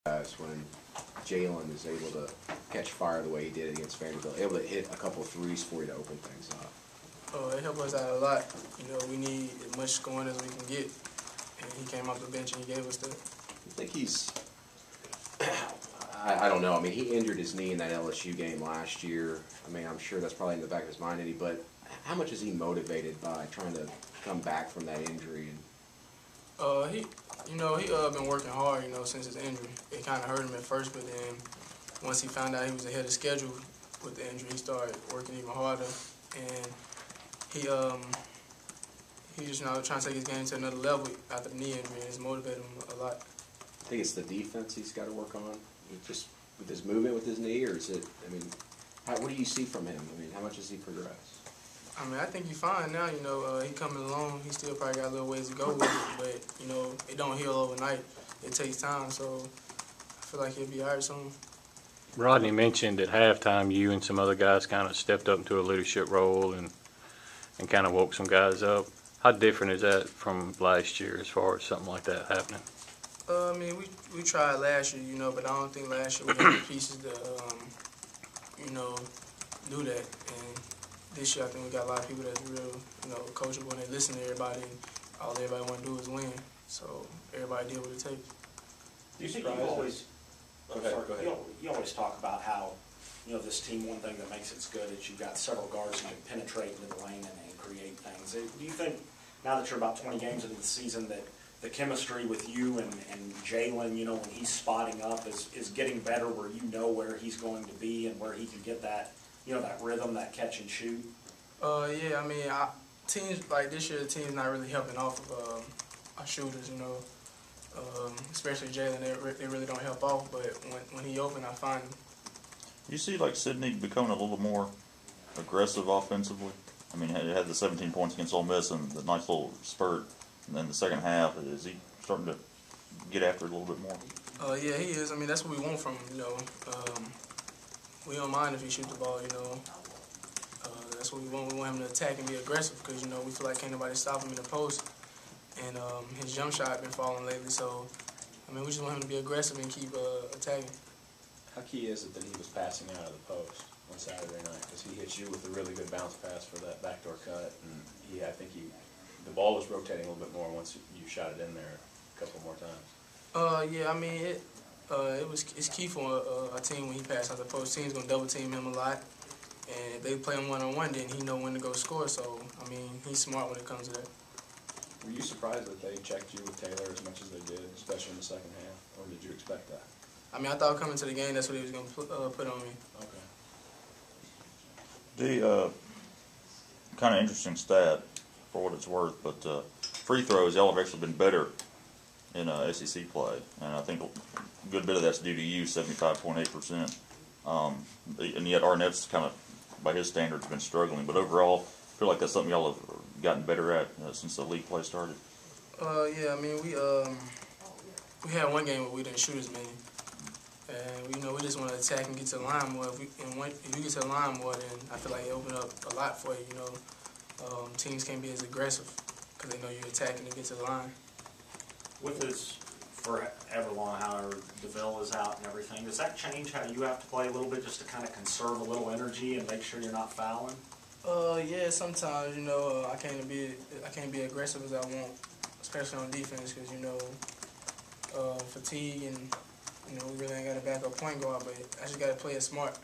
when Jalen is able to catch fire the way he did against Vanderbilt, able to hit a couple of threes for you to open things up? Oh, it helped us out a lot. You know, we need as much scoring as we can get, and he came off the bench and he gave us that. I think he's, I don't know. I mean, he injured his knee in that LSU game last year. I mean, I'm sure that's probably in the back of his mind, Eddie, but how much is he motivated by trying to come back from that injury? He been working hard, since his injury. It kind of hurt him at first, but then once he found out he was ahead of schedule with the injury, he started working even harder, and he just trying to take his game to another level after the knee injury, and it's motivated him a lot. I think it's the defense he's got to work on, just with his movement with his knee, or is it? I mean, what do you see from him? I mean, how much has he progressed? I mean, I think he's fine now. He coming along. He still probably got a little ways to go with it, but it don't heal overnight. It takes time, so I feel like he'll be all right soon. Rodney mentioned at halftime you and some other guys kind of stepped up into a leadership role and kind of woke some guys up. How different is that from last year as far as something like that happening? I mean, we tried last year, but I don't think last year we had the pieces to, do that. And this year I think we got a lot of people that's real, coachable, and they listen to everybody, and all everybody want to do is win. So everybody did what it takes. Do you think you always? Go ahead. You always talk about how, this team, one thing that makes it good is you've got several guards who can penetrate into the lane and create things. Do you think, now that you're about 20 games into the season, that the chemistry with you and Jalen, when he's spotting up, is getting better, where you know where he's going to be and where he can get that, that rhythm, that catch and shoot? Yeah, I mean, teams like this year, the team's not really helping off of our shooters, especially Jalen. They really don't help off, but when he open, I find him. You see, like, Sidney becoming a little more aggressive offensively? I mean, he had the 17 points against Ole Miss and the nice little spurt. And then the second half, is he starting to get after it a little bit more? Yeah, he is. I mean, that's what we want from him, We don't mind if he shoots the ball, That's what we want. We want him to attack and be aggressive because, we feel like can't nobody stop him in the post. And his jump shot been falling lately, so, I mean, we just want him to be aggressive and keep attacking. How key is it that he was passing out of the post on Saturday night? Because he hit you with a really good bounce pass for that backdoor cut, and I think the ball was rotating a little bit more once you shot it in there a couple more times. Yeah, I mean, it's key for a team when he passes out the post. Team's gonna double team him a lot, and if they play him one-on-one, then he know when to go score. So, I mean, he's smart when it comes to that. Were you surprised that they checked you with Taylor as much as they did, especially in the second half, or did you expect that? I mean, I thought coming to the game, that's what he was going to put on me. Okay. The kind of interesting stat, for what it's worth, but free throws, y'all have actually been better in SEC play, and I think a good bit of that's due to you, 75.8%. And yet Arnett's kind of, by his standards, been struggling. But overall, I feel like that's something y'all have gotten better at since the league play started. Yeah, I mean, we had one game where we didn't shoot as many. And, we just want to attack and get to the line more. If you get to the line more, then I feel like it opened up a lot for you, Teams can't be as aggressive because they know you're attacking to get to the line. With this forever long, however, DeVille is out and everything, does that change how you have to play a little bit just to kind of conserve a little energy and make sure you're not fouling? Yeah, sometimes, I can't be aggressive as I want, especially on defense because, fatigue and, we really ain't got a backup point guard, but I just got to play it smart.